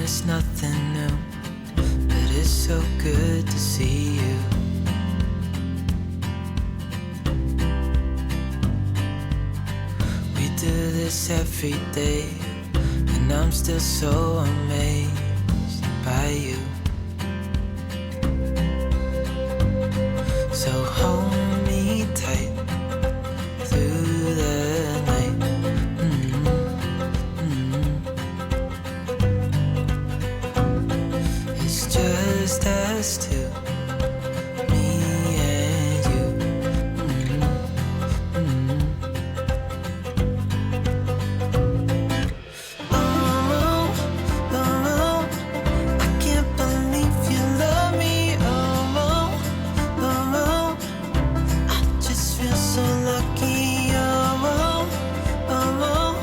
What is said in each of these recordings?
it's nothing new, but it's so good to see you. We do this every day, and I'm still so amazed by you. So hold me tight through the night. It's just us two, me and you. Oh, oh, I can't believe you love me. Oh, oh, I just feel so lucky. Oh,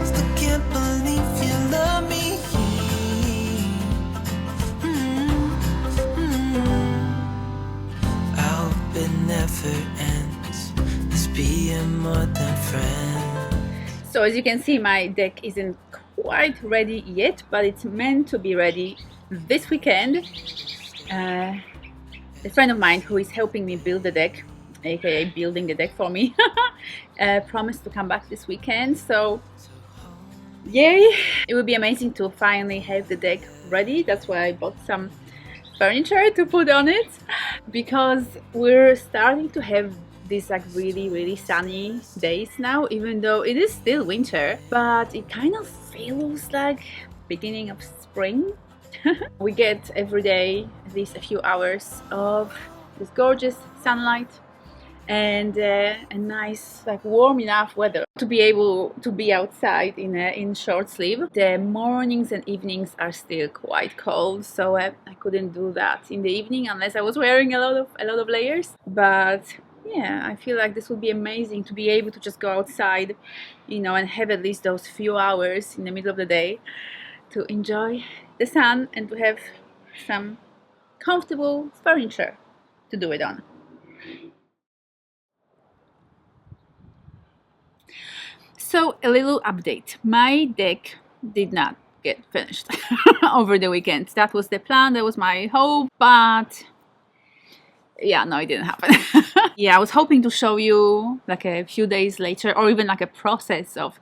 still can't believe you love me. I hope it never ends. Let's be more than friends. So as you can see, my deck isn't quite ready yet, but it's meant to be ready this weekend. A friend of mine who is helping me build the deck, aka building the deck for me, promised to come back this weekend. So yay! It would be amazing to finally have the deck ready. That's why I bought some furniture to put on it, because we're starting to have these like really sunny days now, even though it is still winter, but it kind of feels like beginning of spring. We get every day at least a few hours of this gorgeous sunlight and a nice, like, warm enough weather to be able to be outside in short sleeve. The mornings and evenings are still quite cold, so I couldn't do that in the evening unless I was wearing a lot of layers. But yeah, I feel like this would be amazing to be able to just go outside, you know, and have at least those few hours in the middle of the day to enjoy the sun and to have some comfortable furniture to do it on. So a little update. My deck did not get finished over the weekend. That was the plan, that was my hope, but yeah, no, it didn't happen. Yeah, I was hoping to show you like a few days later, or even like a process of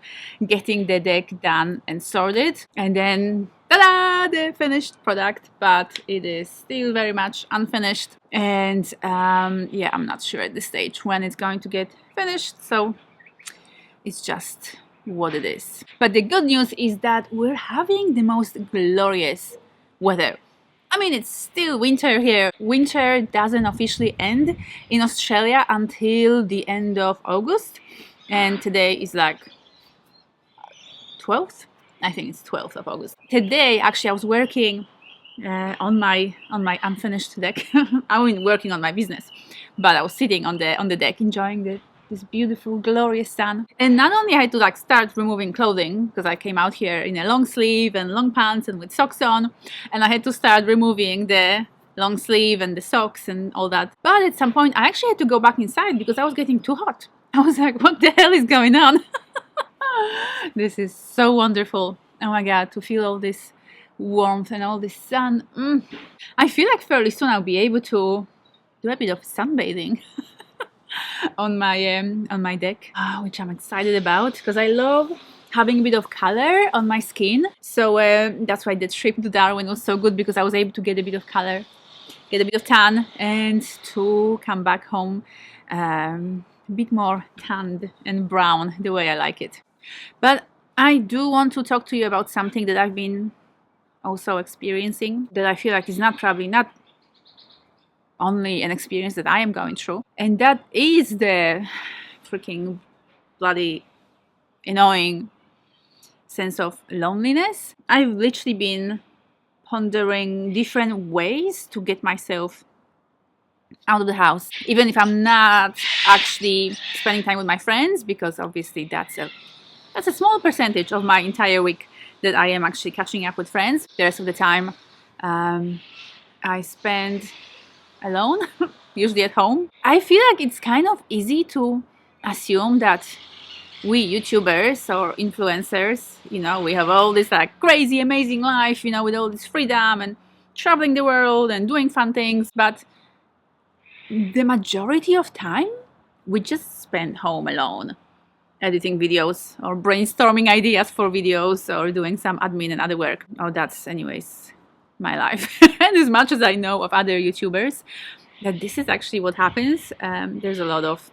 getting the deck done and sorted, and then ta-da, the finished product, but it is still very much unfinished. And yeah, I'm not sure at this stage when it's going to get finished, so it's just what it is. But the good news is that we're having the most glorious weather. I mean, it's still winter here. Winter doesn't officially end in Australia until the end of August. And today is like 12th? I think it's 12th of August. Today, actually, I was working on my unfinished deck. I wasn't working on my business, but I was sitting on the deck enjoying this beautiful, glorious sun. And not only I had to like start removing clothing, because I came out here in a long sleeve and long pants and with socks on, and I had to start removing the long sleeve and the socks and all that. But at some point I actually had to go back inside because I was getting too hot. I was like, what the hell is going on? This is so wonderful. Oh my god, to feel all this warmth and all this sun. I feel like fairly soon I'll be able to do a bit of sunbathing on my deck, which I'm excited about because I love having a bit of color on my skin. So that's why the trip to Darwin was so good, because I was able to get a bit of color, get a bit of tan, and to come back home a bit more tanned and brown, the way I like it. But I do want to talk to you about something that I've been also experiencing, that I feel like is probably not only an experience that I am going through, and that is the freaking bloody annoying sense of loneliness. I've literally been pondering different ways to get myself out of the house, even if I'm not actually spending time with my friends, because obviously that's a small percentage of my entire week that I am actually catching up with friends. The rest of the time I spend alone, usually at home. I feel like it's kind of easy to assume that we YouTubers or influencers, we have all this like crazy, amazing life, with all this freedom and traveling the world and doing fun things. But the majority of time, we just spend home alone, editing videos or brainstorming ideas for videos or doing some admin and other work. Oh, that's anyways my life. And as much as I know of other YouTubers, that this is actually what happens. There's a lot of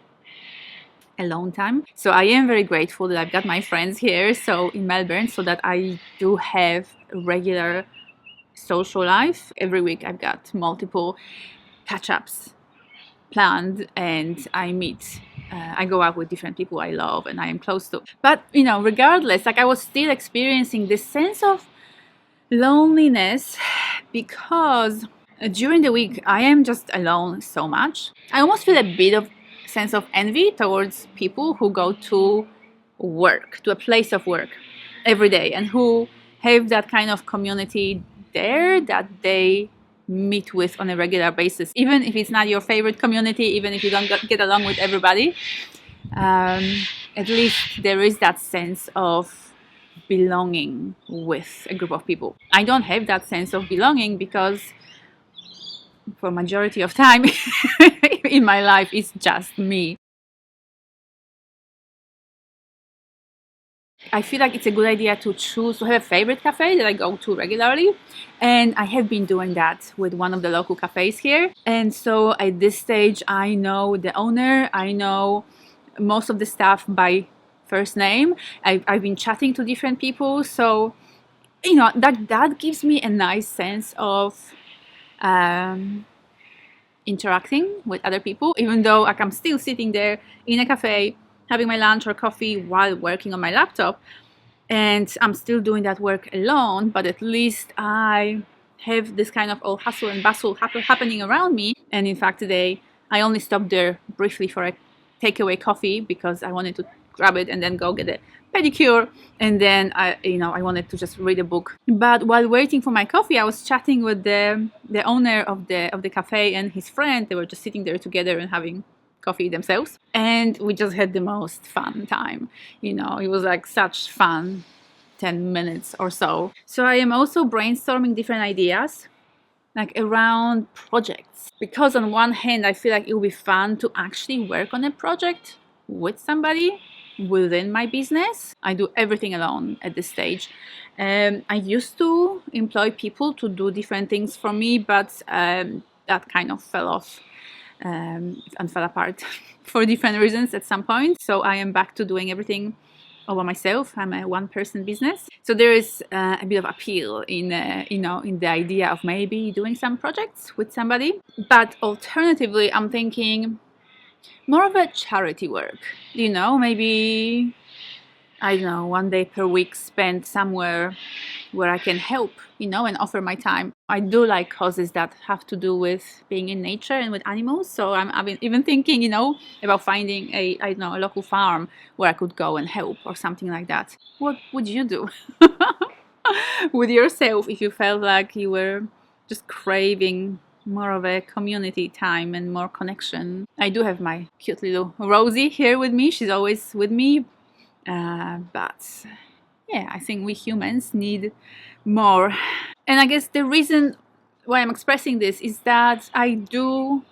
alone time. So I am very grateful that I've got my friends here, so in Melbourne, so that I do have a regular social life. Every week I've got multiple catch-ups planned, and I meet. I go out with different people I love and I am close to. But regardless, like I was still experiencing this sense of loneliness because during the week I am just alone so much. I almost feel a bit of sense of envy towards people who go to work, to a place of work every day, and who have that kind of community there that they meet with on a regular basis, even if it's not your favorite community, even if you don't get along with everybody. At least there is that sense of belonging with a group of people. I don't have that sense of belonging because for majority of time in my life it's just me. I feel like it's a good idea to have a favorite cafe that I go to regularly, and I have been doing that with one of the local cafes here. And so at this stage I know the owner, I know most of the staff by first name. I've been chatting to different people, so that gives me a nice sense of interacting with other people, even though like I'm still sitting there in a cafe having my lunch or coffee while working on my laptop, and I'm still doing that work alone. But at least I have this kind of all hustle and bustle happening around me. And in fact today I only stopped there briefly for a takeaway coffee because I wanted to grab it and then go get a pedicure, and then I wanted to just read a book. But while waiting for my coffee, I was chatting with the owner of the cafe and his friend. They were just sitting there together and having coffee themselves, and we just had the most fun time. It was like such fun 10 minutes or so. So I am also brainstorming different ideas like around projects, because on one hand I feel like it will be fun to actually work on a project with somebody within my business. I do everything alone at this stage. I used to employ people to do different things for me, but that kind of fell off and fell apart for different reasons at some point. So I am back to doing everything all by myself. I'm a one-person business, so there is a bit of appeal in the idea of maybe doing some projects with somebody. But alternatively, I'm thinking more of a charity work. Maybe I don't know, one day per week spent somewhere where I can help, and offer my time. I do like causes that have to do with being in nature and with animals. So I'm even thinking, about finding a local farm where I could go and help or something like that. What would you do with yourself if you felt like you were just craving more of a community time and more connection? I do have my cute little Rosie here with me. She's always with me. But yeah, I think we humans need more. And I guess the reason why I'm expressing this is that I do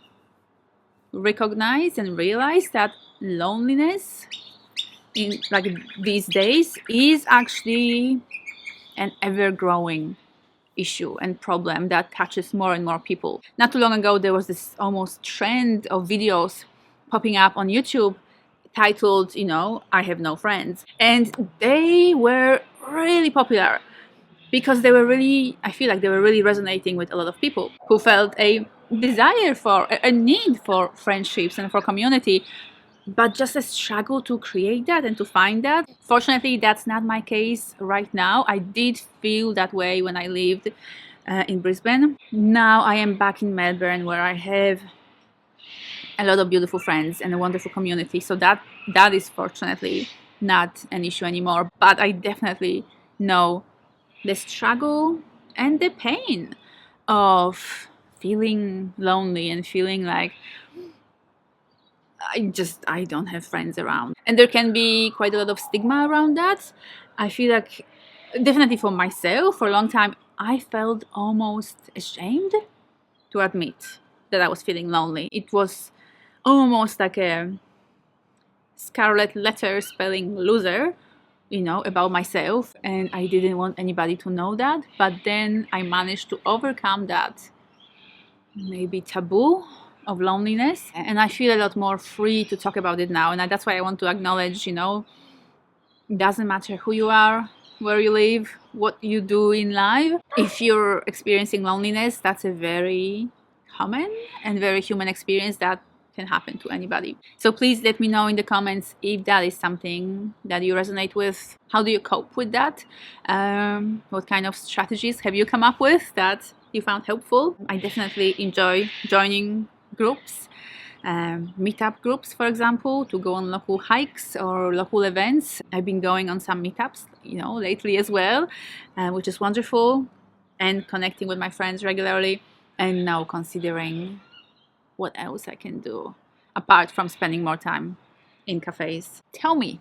recognize and realize that loneliness in like these days is actually an ever-growing issue and problem that touches more and more people. Not too long ago there was this almost trend of videos popping up on YouTube titled, I have no friends. And they were really popular because I feel like they were really resonating with a lot of people who felt a desire for, a need for friendships and for community, but just a struggle to create that and to find that. Fortunately, that's not my case right now. I did feel that way when I lived in Brisbane. Now I am back in Melbourne, where I have a lot of beautiful friends and a wonderful community. So that is fortunately not an issue anymore. But I definitely know the struggle and the pain of feeling lonely and feeling like I don't have friends around. And there can be quite a lot of stigma around that. I feel like, definitely for myself, for a long time, I felt almost ashamed to admit that I was feeling lonely. It was almost like a scarlet letter spelling loser, about myself, and I didn't want anybody to know that. But then I managed to overcome that maybe taboo of loneliness, and I feel a lot more free to talk about it now. And that's why I want to acknowledge, it doesn't matter who you are, where you live, what you do in life. If you're experiencing loneliness, that's a very common and very human experience that can happen to anybody. So please let me know in the comments if that is something that you resonate with. How do you cope with that? What kind of strategies have you come up with that you found helpful? I definitely enjoy joining groups, meetup groups, for example, to go on local hikes or local events. I've been going on some meetups, lately as well, which is wonderful, and connecting with my friends regularly, and now considering what else I can do apart from spending more time in cafes. Tell me,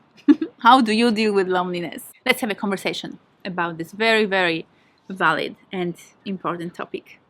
how do you deal with loneliness? Let's have a conversation about this very, very valid and important topic.